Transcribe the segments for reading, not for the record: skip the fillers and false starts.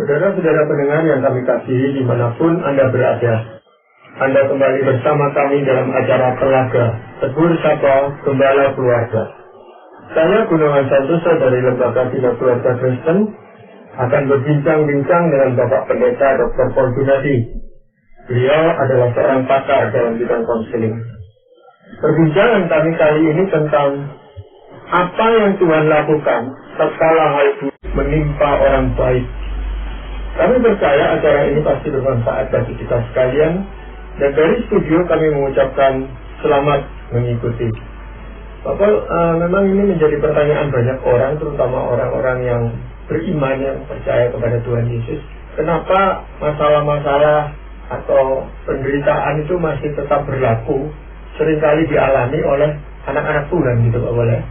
Saudara-saudara pendengar yang kami kasihi dimanapun Anda berada, Anda kembali bersama kami dalam acara Telaga Tegur Sapa Gembala Keluarga. Saya Gunawan Santoso dari Lembaga Bina Keluarga Kristen akan berbincang-bincang dengan Bapak Pendeta Dr. Paul Gunadi. Beliau adalah seorang pakar dalam bidang konseling. Perbincangan kami kali ini tentang apa yang Tuhan lakukan tatkala hal buruk menimpa orang baik. Kami percaya acara ini pasti bermanfaat bagi kita sekalian, dan dari studio kami mengucapkan selamat mengikuti. Bapak, memang ini menjadi pertanyaan banyak orang, terutama orang-orang yang beriman, yang percaya kepada Tuhan Yesus. Kenapa masalah-masalah atau penderitaan itu masih tetap berlaku, seringkali dialami oleh anak-anak Tuhan gitu Pak boleh.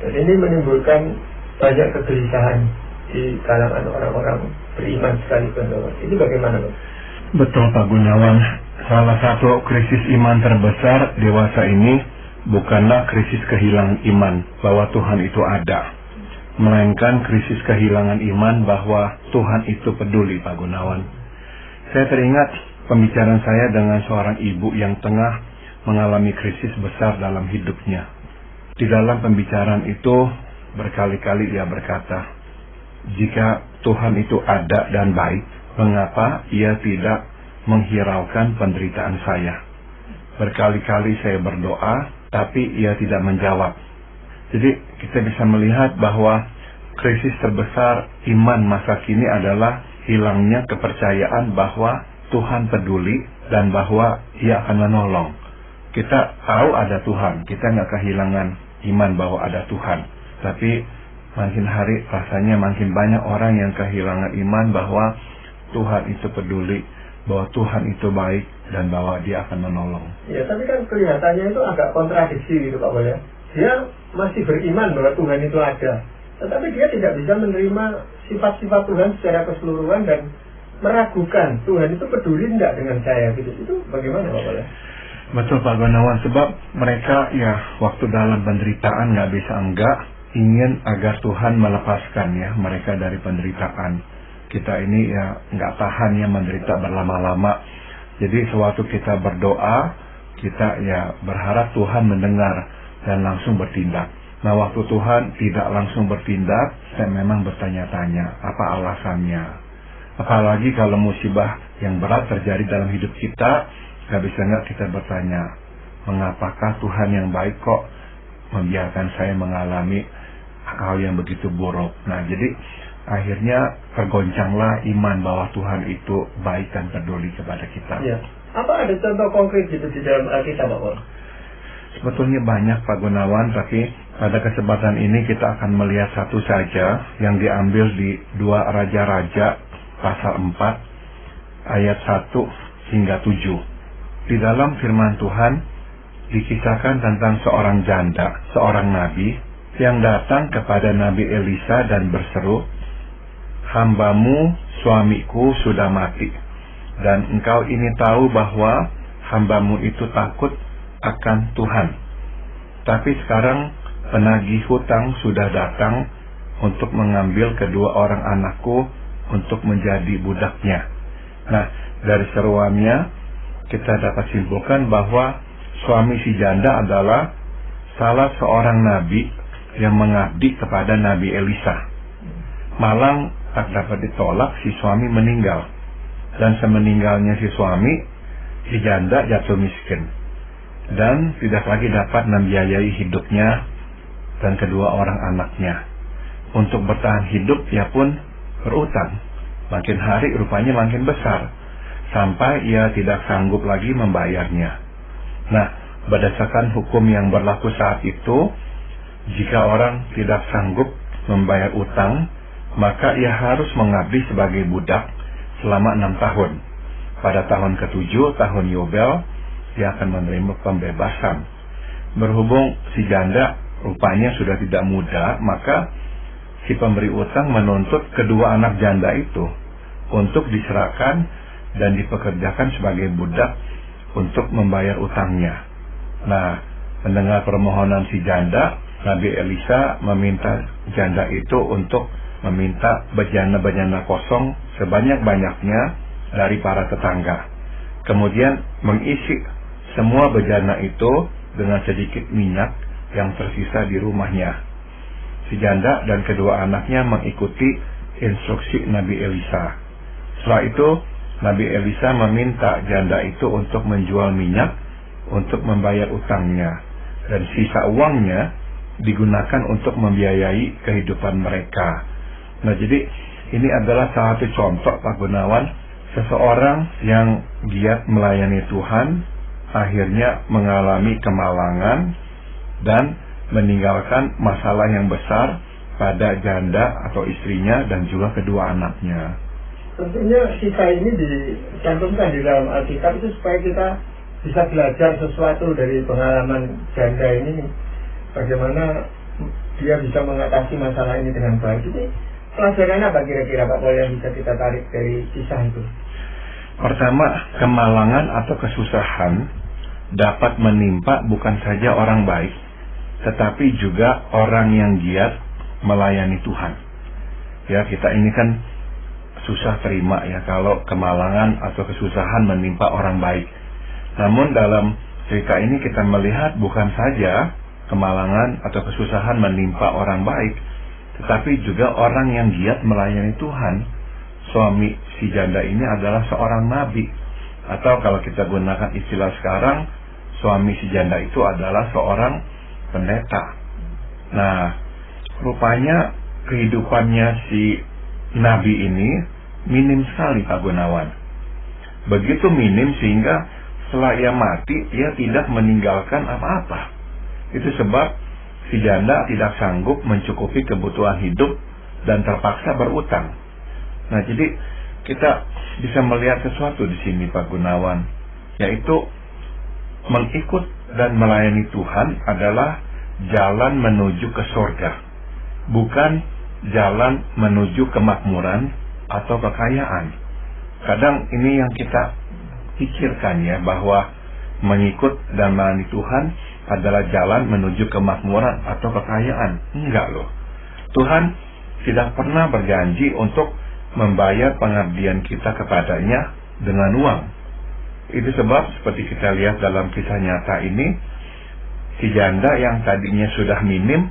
Dan ini menimbulkan banyak kegelisahan di kalangan orang-orang beriman sekalipun. Ini bagaimana Pak? Betul Pak Gunawan, salah satu krisis iman terbesar dewasa ini bukanlah krisis kehilangan iman bahwa Tuhan itu ada, melainkan krisis kehilangan iman bahwa Tuhan itu peduli Pak Gunawan. Saya teringat pembicaraan saya dengan seorang ibu yang tengah mengalami krisis besar dalam hidupnya. Di dalam pembicaraan itu berkali-kali ia berkata, jika Tuhan itu ada dan baik, mengapa ia tidak menghiraukan penderitaan saya? Berkali-kali saya berdoa, tapi ia tidak menjawab. Jadi kita bisa melihat bahwa krisis terbesar iman masa kini adalah hilangnya kepercayaan bahwa Tuhan peduli dan bahwa ia akan menolong. Kita tahu ada Tuhan, kita nggak kehilangan iman bahwa ada Tuhan. Tapi makin hari rasanya makin banyak orang yang kehilangan iman bahwa Tuhan itu peduli, bahwa Tuhan itu baik, dan bahwa dia akan menolong. Ya, tapi kan kelihatannya itu agak kontradiksi gitu Pak Boya. Dia masih beriman bahwa Tuhan itu ada, tetapi dia tidak bisa menerima sifat-sifat Tuhan secara keseluruhan dan meragukan Tuhan itu peduli enggak dengan saya gitu. Itu bagaimana Pak Boya? Betul Pak Gunawan, sebab mereka ya waktu dalam penderitaan nggak bisa enggak ingin agar Tuhan melepaskan ya mereka dari penderitaan. Kita ini ya nggak tahan ya menderita berlama-lama. Jadi sewaktu kita berdoa, kita ya berharap Tuhan mendengar dan langsung bertindak. Nah waktu Tuhan tidak langsung bertindak, saya memang bertanya-tanya apa alasannya. Apalagi kalau musibah yang berat terjadi dalam hidup kita, nggak bisa nggak kita bertanya, mengapakah Tuhan yang baik kok membiarkan saya mengalami hal yang begitu buruk. Nah jadi akhirnya tergoncanglah iman bahwa Tuhan itu baik dan peduli kepada kita. Ya. Apa ada contoh konkret gitu di dalam Alkitab Pak? Sebetulnya banyak Pak Gunawan, tapi pada kesempatan ini kita akan melihat satu saja yang diambil di 2 Raja-Raja pasal 4 ayat 1 hingga 7. Di dalam firman Tuhan dikisahkan tentang seorang janda, seorang nabi yang datang kepada Nabi Elisa dan berseru, "Hambamu, suamiku sudah mati, dan engkau ini tahu bahwa hambamu itu takut akan Tuhan. Tapi sekarang penagih hutang sudah datang untuk mengambil kedua orang anakku untuk menjadi budaknya." Nah, dari seruannya kita dapat simpulkan bahwa suami si janda adalah salah seorang nabi yang mengabdi kepada Nabi Elisa. Malang tak dapat ditolak, si suami meninggal. Dan semeninggalnya si suami, si janda jatuh miskin. Dan tidak lagi dapat membiayai hidupnya dan kedua orang anaknya. Untuk bertahan hidup, ia pun berutang. Makin hari rupanya makin besar, sampai ia tidak sanggup lagi membayarnya. Nah, berdasarkan hukum yang berlaku saat itu, jika orang tidak sanggup membayar utang, maka ia harus mengabdi sebagai budak selama 6 tahun. Pada tahun ke-7, tahun Yobel, ia akan menerima pembebasan. Berhubung si janda rupanya sudah tidak muda, maka si pemberi utang menuntut kedua anak janda itu untuk diserahkan dan dipekerjakan sebagai budak untuk membayar utangnya. Nah, mendengar permohonan si janda, Nabi Elisa meminta janda itu untuk meminta bejana-bejana kosong sebanyak-banyaknya dari para tetangga. Kemudian mengisi semua bejana itu dengan sedikit minyak yang tersisa di rumahnya. Si janda dan kedua anaknya mengikuti instruksi Nabi Elisa. Setelah itu, Nabi Elisa meminta janda itu untuk menjual minyak untuk membayar utangnya, dan sisa uangnya digunakan untuk membiayai kehidupan mereka. Nah, jadi ini adalah salah satu contoh, Pak Gunawan, seseorang yang giat melayani Tuhan akhirnya mengalami kemalangan dan meninggalkan masalah yang besar pada janda atau istrinya dan juga kedua anaknya. Tentunya kisah ini dicantumkan di dalam Alkitab itu supaya kita bisa belajar sesuatu dari pengalaman janda ini, bagaimana dia bisa mengatasi masalah ini dengan baik. Ini pelajaran apa kira-kira Pak Paul yang bisa kita tarik dari kisah itu? Pertama, kemalangan atau kesusahan dapat menimpa bukan saja orang baik, tetapi juga orang yang giat melayani Tuhan. Ya, kita ini kan susah terima ya kalau kemalangan atau kesusahan menimpa orang baik. Namun dalam cerita ini kita melihat bukan saja kemalangan atau kesusahan menimpa orang baik, tetapi juga orang yang giat melayani Tuhan. Suami si janda ini adalah seorang nabi, atau kalau kita gunakan istilah sekarang, suami si janda itu adalah seorang pendeta. Nah, rupanya kehidupannya si nabi ini minim sekali, Pak Gunawan. Begitu minim sehingga setelah ia mati, ia tidak meninggalkan apa-apa. Itu sebab si janda tidak sanggup mencukupi kebutuhan hidup dan terpaksa berutang. Nah, jadi kita bisa melihat sesuatu di sini, Pak Gunawan, yaitu mengikut dan melayani Tuhan adalah jalan menuju ke surga, bukan jalan menuju kemakmuran atau kekayaan. Kadang ini yang kita pikirkan ya, bahwa mengikut dan melayani Tuhan adalah jalan menuju kemakmuran atau kekayaan. Enggak loh. Tuhan tidak pernah berjanji untuk membayar pengabdian kita kepadanya dengan uang. Itu sebab seperti kita lihat dalam kisah nyata ini, si janda yang tadinya sudah minim,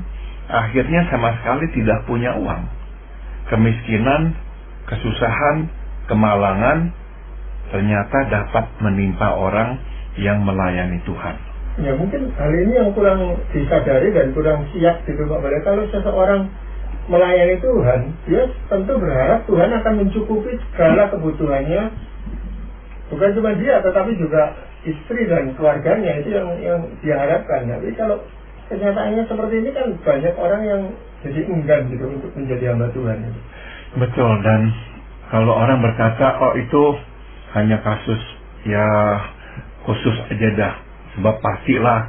akhirnya sama sekali tidak punya uang. Kemiskinan, kesusahan, kemalangan ternyata dapat menimpa orang yang melayani Tuhan. Ya, mungkin hal ini yang kurang disadari dan kurang siap gitu Pak Balai. Kalau seseorang melayani Tuhan, dia tentu berharap Tuhan akan mencukupi segala kebutuhannya, bukan cuma dia tetapi juga istri dan keluarganya. Itu yang diharapkan. Tapi kalau kenyataannya seperti ini kan banyak orang yang jadi enggan gitu untuk menjadi hamba Tuhan. Betul. Dan kalau orang berkata, oh itu hanya kasus ya khusus aja dah, sebab pastilah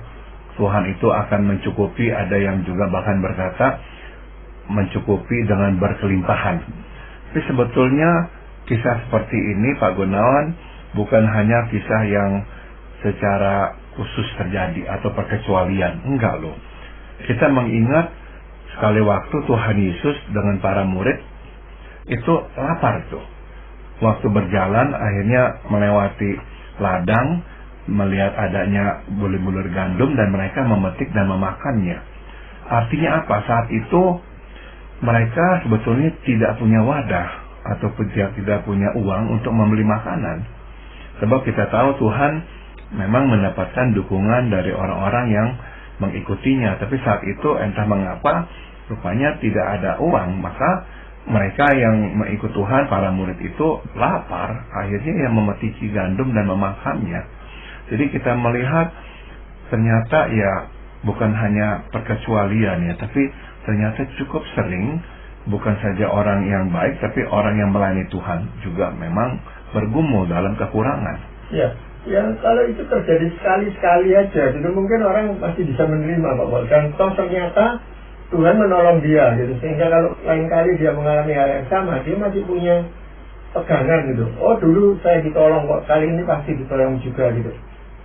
Tuhan itu akan mencukupi. Ada yang juga bahkan berkata mencukupi dengan berkelimpahan. Tapi sebetulnya kisah seperti ini, Pak Gunawan, bukan hanya kisah yang secara khusus terjadi atau perkecualian. Enggak loh. Kita mengingat sekali waktu Tuhan Yesus dengan para murid itu lapar tuh. Waktu berjalan akhirnya melewati ladang, melihat adanya bulir-bulir gandum dan mereka memetik dan memakannya. Artinya apa? Saat itu mereka sebetulnya tidak punya wadah ataupun tidak punya uang untuk membeli makanan. Sebab kita tahu Tuhan memang mendapatkan dukungan dari orang-orang yang mengikutinya. Tapi saat itu entah mengapa rupanya tidak ada uang. Maka mereka yang mengikut Tuhan, para murid itu lapar. Akhirnya yang memetiki gandum dan memakannya. Jadi kita melihat ternyata ya bukan hanya perkecualian ya, tapi ternyata cukup sering bukan saja orang yang baik, tapi orang yang melayani Tuhan juga memang bergumul dalam kekurangan. Ya, yang kalau itu terjadi sekali-sekali aja, itu mungkin orang masih bisa menerima Pak Paul. Dan toh ternyata Tuhan menolong dia gitu, sehingga kalau lain kali dia mengalami hal yang sama, dia masih punya pegangan gitu. Oh dulu saya ditolong kok, kali ini pasti ditolong juga gitu.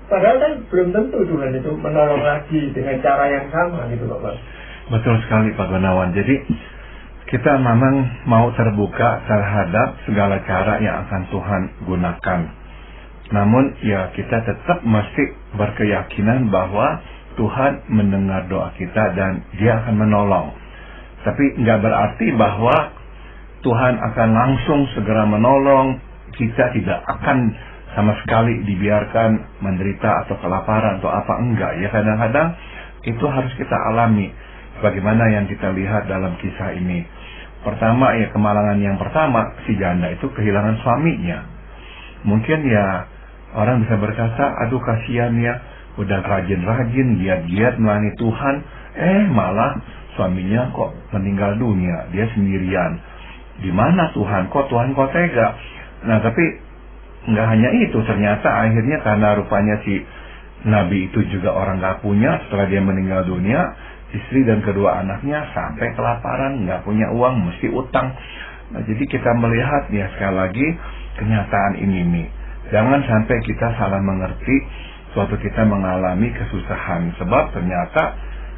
Padahal kan belum tentu Tuhan itu menolong lagi dengan cara yang sama gitu Pak Paul. Betul sekali Pak Gunawan. Jadi kita memang mau terbuka terhadap segala cara yang akan Tuhan gunakan. Namun ya kita tetap mesti berkeyakinan bahwa Tuhan mendengar doa kita dan Dia akan menolong. Tapi nggak berarti bahwa Tuhan akan langsung segera menolong. Kita tidak akan sama sekali dibiarkan menderita atau kelaparan atau apa, enggak ya. Kadang-kadang itu harus kita alami. Bagaimana yang kita lihat dalam kisah ini. Pertama ya, kemalangan yang pertama, si janda itu kehilangan suaminya. Mungkin ya orang bisa berkata, aduh kasihan ya, udah rajin-rajin, giat-giat melayani Tuhan, malah suaminya kok meninggal dunia, dia sendirian. Di mana Tuhan? Kok Tuhan kok tega? Nah, tapi nggak hanya itu, ternyata akhirnya karena rupanya si Nabi itu juga orang nggak punya, setelah dia meninggal dunia, istri dan kedua anaknya sampai kelaparan, nggak punya uang, mesti utang. Nah, jadi kita melihat ya sekali lagi kenyataan ini nih. Jangan sampai kita salah mengerti suatu kita mengalami kesusahan. Sebab ternyata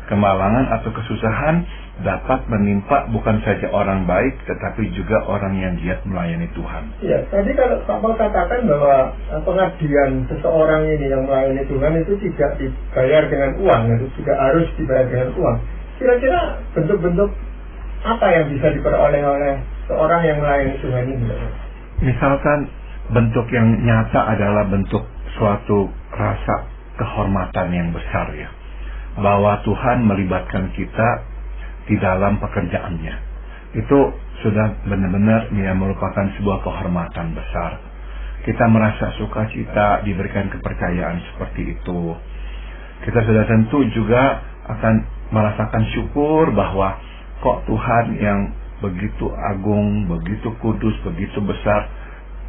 kemalangan atau kesusahan dapat menimpa bukan saja orang baik, tetapi juga orang yang giat melayani Tuhan. Ya, tadi kalau Pak Paul katakan bahwa pengabdian seseorang ini yang melayani Tuhan itu tidak dibayar dengan uang, itu juga harus dibayar dengan uang. Kira-kira bentuk-bentuk apa yang bisa diperoleh oleh seorang yang melayani Tuhan ini? Misalkan bentuk yang nyata adalah bentuk suatu rasa kehormatan yang besar ya. Bahwa Tuhan melibatkan kita di dalam pekerjaannya. Itu sudah benar-benar ya merupakan sebuah kehormatan besar. Kita merasa sukacita diberikan kepercayaan seperti itu. Kita sudah tentu juga akan merasakan syukur bahwa kok Tuhan yang begitu agung, begitu kudus, begitu besar,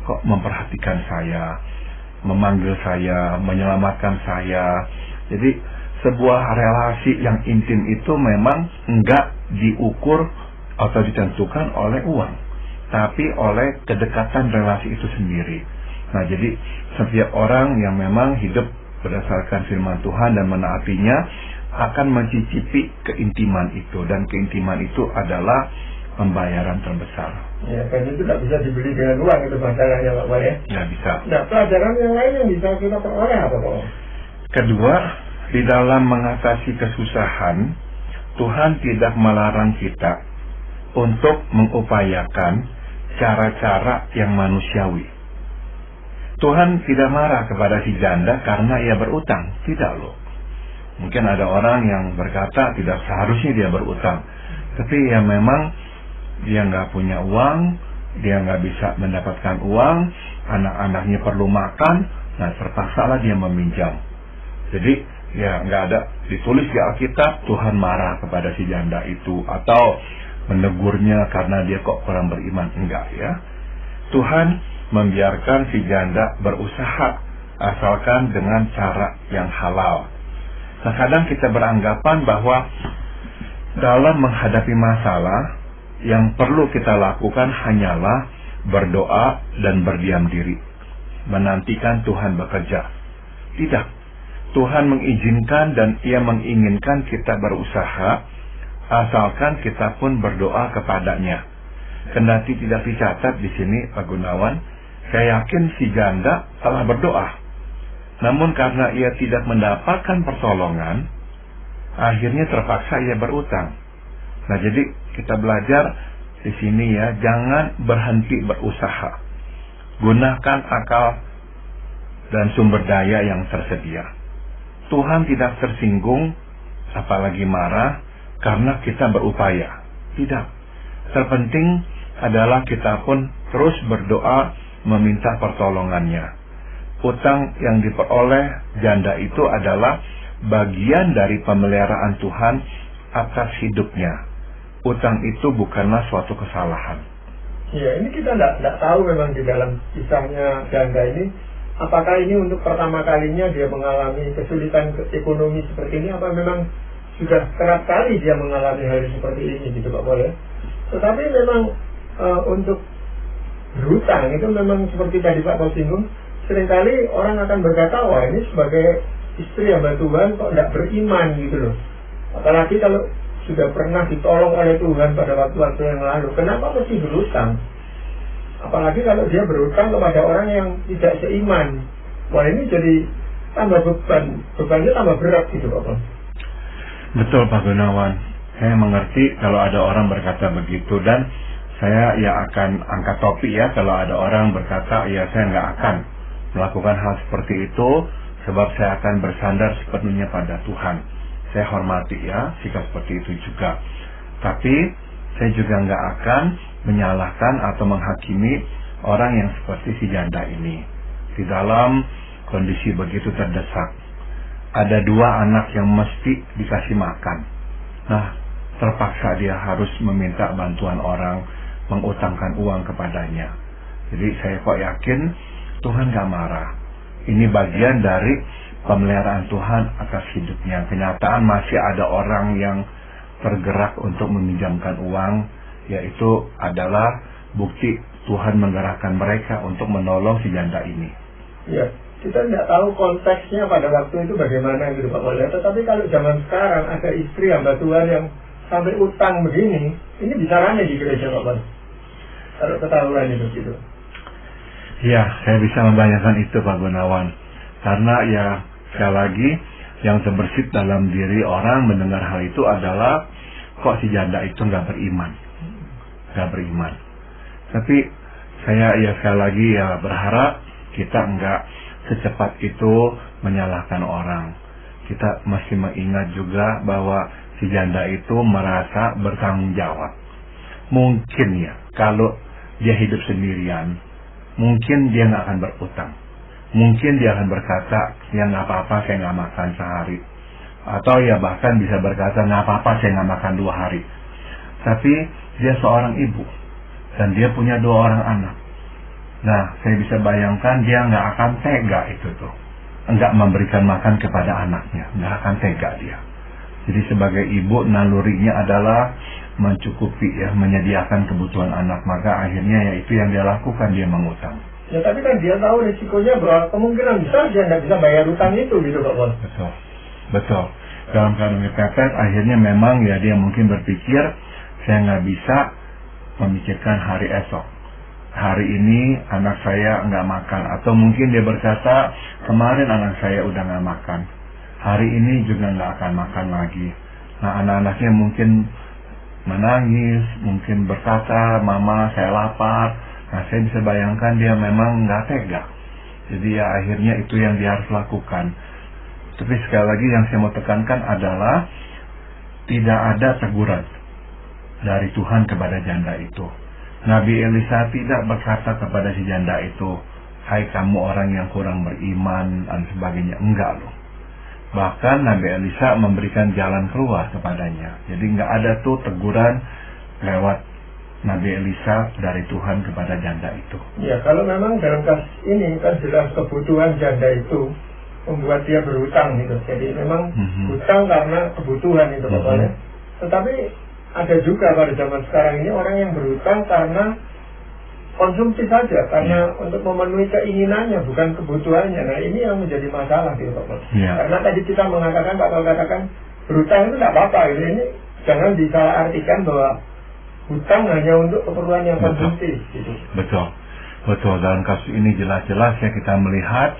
kok memperhatikan saya, memanggil saya, menyelamatkan saya. Jadi sebuah relasi yang intim itu memang enggak diukur atau ditentukan oleh uang, tapi oleh kedekatan relasi itu sendiri. Nah, jadi setiap orang yang memang hidup berdasarkan firman Tuhan dan menaatinya akan mencicipi keintiman itu, dan keintiman itu adalah pembayaran terbesar. Ya, kan itu tidak bisa dibeli dengan uang, itu masalahnya Pak Paul ya. Nggak bisa. Nah, pelajaran yang lain yang bisa kita peroleh apa Pak? Kedua, di dalam mengatasi kesusahan, Tuhan tidak melarang kita untuk mengupayakan cara-cara yang manusiawi. Tuhan tidak marah kepada si janda karena ia berutang. Tidak loh. Mungkin ada orang yang berkata tidak seharusnya dia berutang. Tapi ya memang dia nggak punya uang, dia nggak bisa mendapatkan uang, anak-anaknya perlu makan, nah terpaksalah dia meminjam. Jadi ya nggak ada ditulis di Alkitab Tuhan marah kepada si janda itu atau menegurnya karena dia kok kurang beriman, enggak ya. Tuhan membiarkan si janda berusaha asalkan dengan cara yang halal. Nah, kadang kita beranggapan bahwa dalam menghadapi masalah yang perlu kita lakukan hanyalah berdoa dan berdiam diri, menantikan Tuhan bekerja. Tidak. Tuhan mengizinkan dan Ia menginginkan kita berusaha, asalkan kita pun berdoa kepadanya. Kendati tidak dicatat di sini, Pak Gunawan, saya yakin si janda telah berdoa. Namun karena ia tidak mendapatkan pertolongan, akhirnya terpaksa ia berutang. Nah, jadi kita belajar di sini ya, jangan berhenti berusaha. Gunakan akal dan sumber daya yang tersedia. Tuhan tidak tersinggung, apalagi marah, karena kita berupaya. Tidak. Terpenting adalah kita pun terus berdoa meminta pertolongannya. Utang yang diperoleh janda itu adalah bagian dari pemeliharaan Tuhan atas hidupnya. Utang itu bukanlah suatu kesalahan. Ya, ini kita tidak tahu memang di dalam kisahnya janda ini, apakah ini untuk pertama kalinya dia mengalami kesulitan ekonomi seperti ini, apa memang sudah kerap kali dia mengalami hal seperti ini gitu Pak Paul ya. Tetapi memang untuk berhutang itu memang seperti tadi Pak Paul singgung, seringkali orang akan berkata, wah ini sebagai istri hamba Tuhan kok tidak beriman gitu loh. Apalagi kalau sudah pernah ditolong oleh Tuhan pada waktu-waktu yang lalu, kenapa mesti berutang? Apalagi kalau dia berutang kepada orang yang tidak seiman. Wah, ini jadi tambah bebannya tambah berat gitu Pak. Betul Pak Gunawan, saya mengerti kalau ada orang berkata begitu, dan saya ya akan angkat topi ya kalau ada orang berkata ya saya nggak akan melakukan hal seperti itu sebab saya akan bersandar sepenuhnya pada Tuhan. Saya hormati ya sikap seperti itu juga, tapi saya juga nggak akan menyalahkan atau menghakimi orang yang seperti si janda ini. Di dalam kondisi begitu terdesak, ada 2 anak yang mesti dikasih makan. Nah, terpaksa dia harus meminta bantuan orang, mengutangkan uang kepadanya. Jadi saya kok yakin Tuhan gak marah. Ini bagian dari pemeliharaan Tuhan atas hidupnya. Kenyataan masih ada orang yang tergerak untuk meminjamkan uang, yaitu adalah bukti Tuhan menggerakkan mereka untuk menolong si janda ini. Ya, kita tidak tahu konteksnya pada waktu itu bagaimana gitu Pak Polda. Tetapi kalau zaman sekarang ada istri hamba Tuhan yang sampai utang begini, ini bisa rame di gereja Pak Polda. Kalau ketahuan itu gitu. Ya, saya bisa membayangkan itu Pak Gunawan. Karena ya sekali lagi yang terbersit dalam diri orang mendengar hal itu adalah kok si janda itu nggak beriman. Tapi saya ya sekali lagi ya berharap kita nggak secepat itu menyalahkan orang. Kita masih mengingat juga bahwa si janda itu merasa bertanggung jawab. Mungkin ya kalau dia hidup sendirian, mungkin dia nggak akan berutang. Mungkin dia akan berkata, ya nggak apa-apa saya nggak makan sehari. Atau ya bahkan bisa berkata, nggak apa-apa saya nggak makan 2 hari. Tapi dia seorang ibu dan dia punya 2 orang anak. Nah, saya bisa bayangkan dia nggak akan tega itu tuh, nggak memberikan makan kepada anaknya, nggak akan tega dia. Jadi sebagai ibu nalurinya adalah mencukupi ya, menyediakan kebutuhan anak, maka akhirnya ya itu yang dia lakukan, dia mengutang. Ya tapi kan dia tahu risikonya bahwa kemungkinan besar dia nggak bisa bayar utang itu gitu Pak Bos. Betul. Dalam keadaan kepepet, akhirnya memang ya dia mungkin berpikir saya nggak bisa memikirkan hari esok. Hari ini anak saya nggak makan, atau mungkin dia berkata kemarin anak saya udah nggak makan, hari ini juga nggak akan makan lagi. Nah, anak-anaknya mungkin menangis, mungkin berkata mama saya lapar. Nah, saya bisa bayangkan dia memang nggak tega. Jadi ya akhirnya itu yang dia harus lakukan. Tapi sekali lagi yang saya mau tekankan adalah tidak ada teguran dari Tuhan kepada janda itu. Nabi Elisa tidak berkata kepada si janda itu, hai kamu orang yang kurang beriman dan sebagainya. Enggak loh. Bahkan Nabi Elisa memberikan jalan keluar kepadanya. Jadi enggak ada tuh teguran lewat Nabi Elisa dari Tuhan kepada janda itu. Ya, kalau memang dalam kasus ini kan jelas kebutuhan janda itu membuat dia berhutang gitu. Jadi memang hutang karena kebutuhan itu Bapak. Tetapi ada juga pada zaman sekarang ini orang yang berhutang karena konsumsi saja, karena untuk memenuhi keinginannya bukan kebutuhannya. Nah, ini yang menjadi masalah gitu Bapak. Karena tadi kita mengatakan, Pak Paul katakan berhutang itu tidak apa-apa gitu. Ini jangan disalahartikan bahwa hutang hanya untuk keperluan yang konsumtif gitu. Betul. Dalam kasus ini jelas-jelas ya kita melihat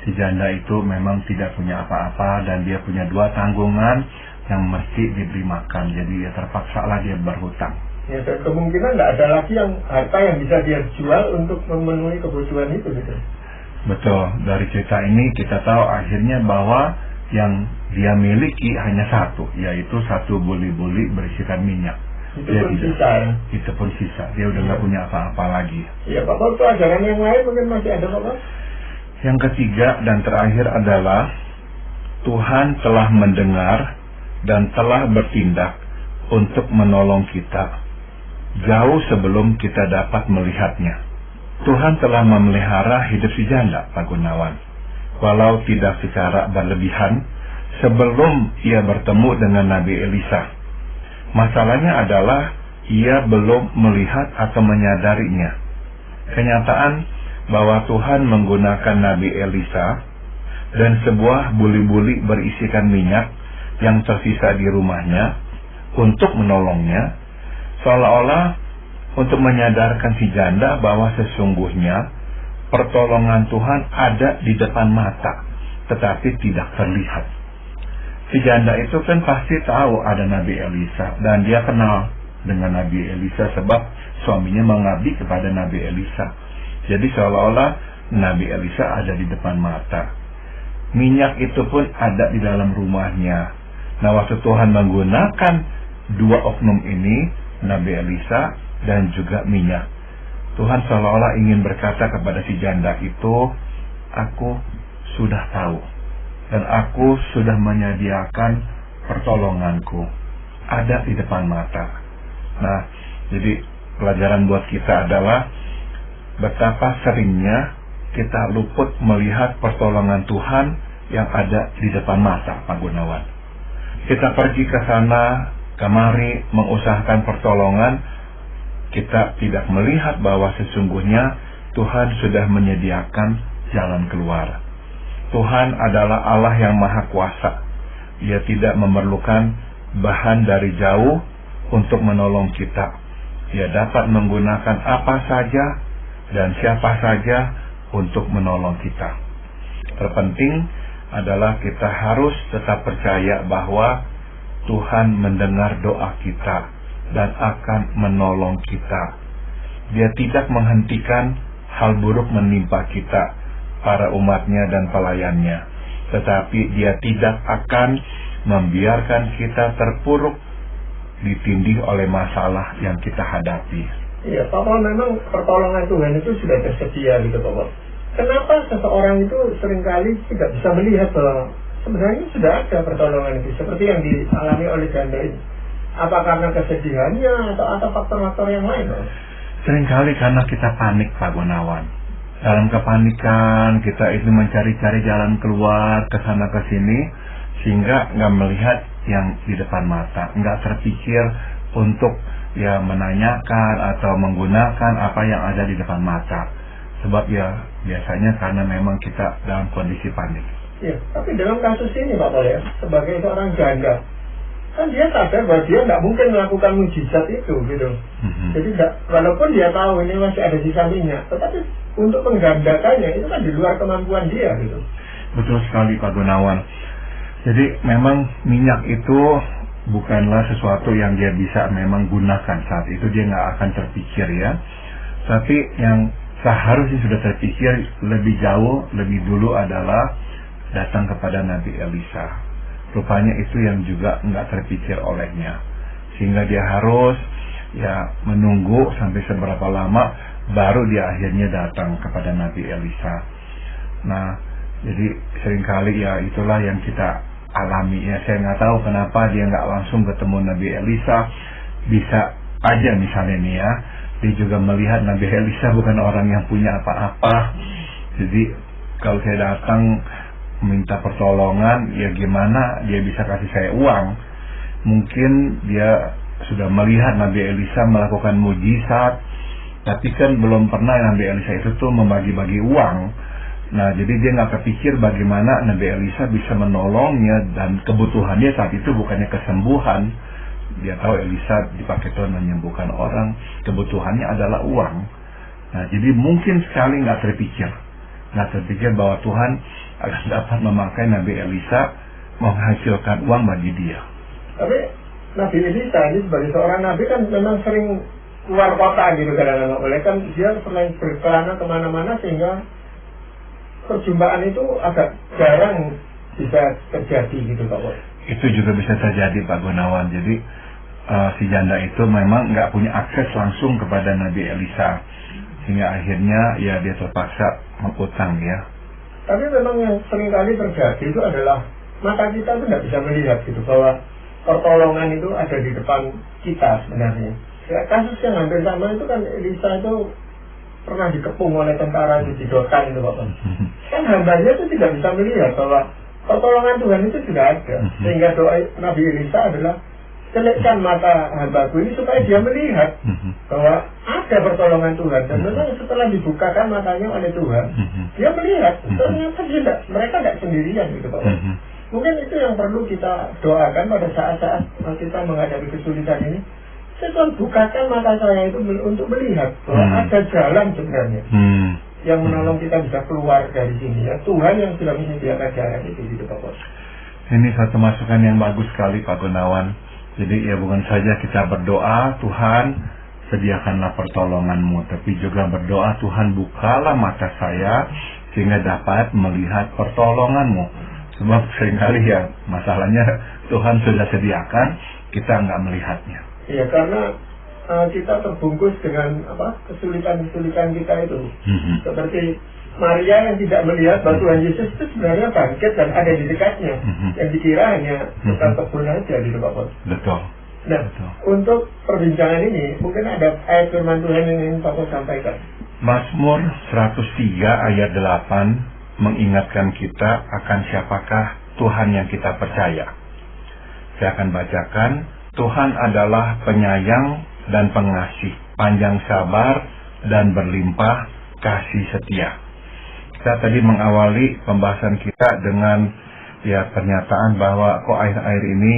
si janda itu memang tidak punya apa-apa dan dia punya 2 tanggungan yang mesti diberi makan. Jadi ya terpaksa lah dia berhutang. Ya, dan kemungkinan tidak ada lagi yang harta yang bisa dia jual untuk memenuhi kebutuhan itu gitu. Betul. Dari cerita ini kita tahu akhirnya bahwa yang dia miliki hanya 1, yaitu 1 buli-buli berisikan minyak. Itu pun sisa. Dia udah nggak punya apa-apa lagi. Ya Pak Paul, itu ajaran yang lain mungkin masih ada Pak Paul. Yang ketiga dan terakhir adalah Tuhan telah mendengar dan telah bertindak untuk menolong kita jauh sebelum kita dapat melihatnya. Tuhan telah memelihara hidup si janda, Pak Gunawan, walau tidak secara berlebihan sebelum ia bertemu dengan Nabi Elisa. Masalahnya adalah ia belum melihat atau menyadarinya. Kenyataan bahwa Tuhan menggunakan Nabi Elisa dan sebuah buli-buli berisikan minyak yang tersisa di rumahnya untuk menolongnya, seolah-olah untuk menyadarkan si janda bahwa sesungguhnya pertolongan Tuhan ada di depan mata, tetapi tidak terlihat. Si janda itu kan pasti tahu ada Nabi Elisa, dan dia kenal dengan Nabi Elisa sebab suaminya mengabdi kepada Nabi Elisa. Jadi seolah-olah Nabi Elisa ada di depan mata. Minyak itu pun ada di dalam rumahnya. Nah, waktu Tuhan menggunakan dua oknum ini, Nabi Elisa dan juga minyak, Tuhan seolah-olah ingin berkata kepada si janda itu, aku sudah tahu dan aku sudah menyediakan pertolonganku ada di depan mata. Nah, jadi pelajaran buat kita adalah betapa seringnya kita luput melihat pertolongan Tuhan yang ada di depan mata, Pak Gunawan. Kita pergi ke sana kemari mengusahakan pertolongan, kita tidak melihat bahwa sesungguhnya Tuhan sudah menyediakan jalan keluar. Tuhan adalah Allah yang Maha Kuasa. Dia tidak memerlukan bahan dari jauh untuk menolong kita. Dia dapat menggunakan apa saja dan siapa saja untuk menolong kita. Terpenting adalah kita harus tetap percaya bahwa Tuhan mendengar doa kita dan akan menolong kita. Dia tidak menghentikan hal buruk menimpa kita, para umatnya dan pelayannya, tetapi dia tidak akan membiarkan kita terpuruk ditindih oleh masalah yang kita hadapi. Iya, Pak Paul, memang pertolongan Tuhan itu sudah tersedia gitu, Pak Paul. Kenapa seseorang itu seringkali tidak bisa melihat bahwa sebenarnya sudah ada pertolongan itu, seperti yang dialami oleh janda ini? Apa karena kesedihannya atau faktor-faktor yang lain? Seringkali karena kita panik, Pak Gunawan. Dalam kepanikan kita itu mencari-cari jalan keluar ke sana ke sini, sehingga nggak melihat yang di depan mata, nggak terpikir untuk menanyakan atau menggunakan apa yang ada di depan mata. Sebab biasanya karena memang kita dalam kondisi panik. Ya, tapi dalam kasus ini Pak Paul, sebagai seorang janda, kan dia sadar bahwa dia nggak mungkin melakukan mujizat itu gitu. Jadi walaupun dia tahu ini masih ada sisa minyak, tetapi untuk menggandakannya itu kan di luar kemampuan dia gitu. Betul sekali Pak Gunawan. Jadi memang minyak itu bukanlah sesuatu yang dia bisa memang gunakan saat itu, dia nggak akan terpikir ya. Tapi yang seharusnya sudah terpikir lebih jauh, lebih dulu adalah datang kepada Nabi Elisa. Rupanya itu yang juga nggak terpikir olehnya, sehingga dia harus menunggu sampai seberapa lama baru dia akhirnya datang kepada Nabi Elisa. Nah, jadi seringkali itulah yang kita alami ya. Saya nggak tahu kenapa dia nggak langsung ketemu Nabi Elisa. Bisa aja misalnya nih ya, dia juga melihat Nabi Elisa bukan orang yang punya apa-apa. Jadi kalau saya datang minta pertolongan, gimana dia bisa kasih saya uang? Mungkin dia sudah melihat Nabi Elisa melakukan mujizat, tapi kan belum pernah Nabi Elisa itu tuh membagi-bagi uang. Nah, jadi dia nggak kepikir bagaimana Nabi Elisa bisa menolongnya, dan kebutuhannya saat itu bukannya kesembuhan. Dia tahu Elisa dipakai Tuhan menyembuhkan orang, kebutuhannya adalah uang. Nah, jadi mungkin sekali nggak terpikir bahwa Tuhan akan dapat memakai Nabi Elisa menghasilkan uang bagi dia. Tapi Nabi Elisa ini sebagai seorang nabi kan memang sering keluar kota gitu kadang-kadang. Oleh kan dia sering berkelana kemana-mana, sehingga perjumpaan itu agak jarang bisa terjadi gitu Pak Boy. Itu juga bisa terjadi Pak Gunawan. Jadi si janda itu memang nggak punya akses langsung kepada Nabi Elisa, sehingga akhirnya dia terpaksa mengutang ya. Tapi memang yang seringkali terjadi itu adalah mata kita itu tidak bisa melihat gitu bahwa pertolongan itu ada di depan kita sebenarnya. Ya, kasus yang hampir sama itu kan Elisa itu pernah dikepung oleh tentara di Dotan itu Bapak. Kan hambanya itu tidak bisa melihat bahwa pertolongan Tuhan itu sudah ada. Sehingga doa Nabi Elisa adalah, celikkan mata hambaku ini supaya dia melihat bahwa ada pertolongan Tuhan. Dan memang setelah dibukakan matanya oleh Tuhan, dia melihat ternyata mereka tidak sendirian gitu Bapak. Mungkin itu yang perlu kita doakan pada saat-saat kita menghadapi kesulitan ini. Tuhan bukakan mata saya itu untuk melihat bahwa ada jalan sebenarnya yang menolong kita bisa keluar dari sini. Ya, Tuhan yang sudah menyediakan jalan itu gitu Pak Bos. Ini satu masukan yang bagus sekali Pak Gunawan. Jadi ya bukan saja kita berdoa, Tuhan sediakanlah pertolongan-Mu, tapi juga berdoa, Tuhan bukalah mata saya sehingga dapat melihat pertolongan-Mu. Sebab seringkali ya masalahnya Tuhan sudah sediakan, kita nggak melihatnya. Iya, karena kita terbungkus dengan kesulitan-kesulitan kita itu. Seperti Maria yang tidak melihat bahwa Tuhan Yesus itu sebenarnya bangkit dan ada di dekatnya. Yang dikira hanya tukang kebun aja di Pak Bos. Betul. Nah, untuk perbincangan ini mungkin ada ayat firman Tuhan yang ingin Pak Bos sampaikan. Mazmur 103 ayat 8 mengingatkan kita akan siapakah Tuhan yang kita percaya. Saya akan bacakan. Tuhan adalah penyayang dan pengasih, panjang sabar dan berlimpah kasih setia. Kita tadi mengawali pembahasan kita dengan pernyataan bahwa kok akhir-akhir ini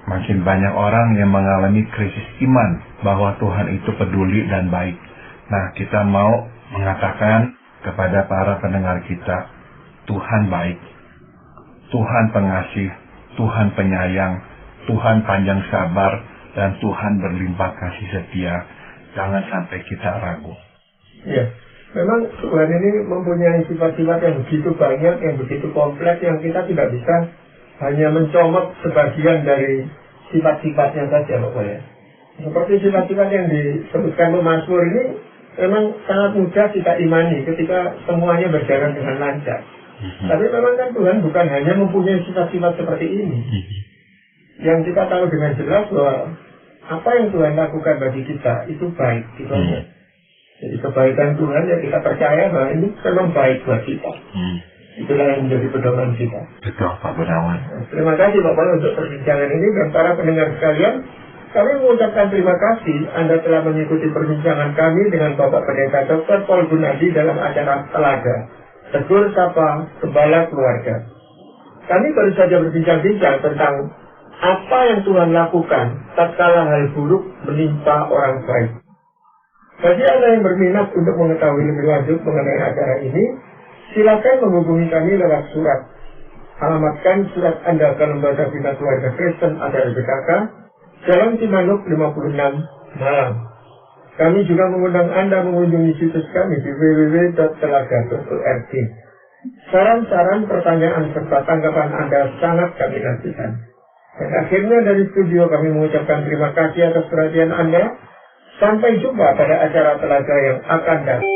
makin banyak orang yang mengalami krisis iman bahwa Tuhan itu peduli dan baik. Nah, kita mau mengatakan kepada para pendengar kita, Tuhan baik, Tuhan pengasih, Tuhan penyayang, Tuhan panjang sabar, dan Tuhan berlimpah kasih setia. Jangan sampai kita ragu. Ya, memang Tuhan ini mempunyai sifat-sifat yang begitu banyak, yang begitu kompleks, yang kita tidak bisa hanya mencomot sebagian dari sifat-sifatnya saja, Pak ya. Seperti sifat-sifat yang disebutkan pemazmur ini, memang sangat mudah kita imani ketika semuanya berjalan dengan lancar. Tapi memang kan Tuhan bukan hanya mempunyai sifat-sifat seperti ini. Yang kita tahu dengan jelas bahwa apa yang Tuhan lakukan bagi kita itu baik, gitu aja. Jadi kebaikan Tuhan yang kita percaya bahwa ini memang baik buat kita. Itulah yang menjadi pedoman kita. Betul Pak Gunawan. Terima kasih Bapak untuk perbincangan ini dan para pendengar sekalian. Kami mengucapkan terima kasih Anda telah mengikuti perbincangan kami dengan Bapak Pendeta Dr. Paul Gunadi dalam acara Telaga Tegur Sapa Gembala Keluarga. Kami baru saja berbincang-bincang tentang apa yang Tuhan lakukan tatkala hal buruk menimpa orang baik. Bagi Anda yang berminat untuk mengetahui lebih lanjut mengenai acara ini, silakan menghubungi kami lewat surat. Alamatkan surat Anda ke Lembaga Bina Keluarga Kristen atau LBKK, Jalan Cimanuk 56, Malang. Kami juga mengundang Anda mengunjungi situs kami di www.telaga.org. Saran-saran, pertanyaan, serta tanggapan Anda sangat kami nantikan. Dan akhirnya dari studio kami mengucapkan terima kasih atas perhatian Anda. Sampai jumpa pada acara Telaga yang akan datang.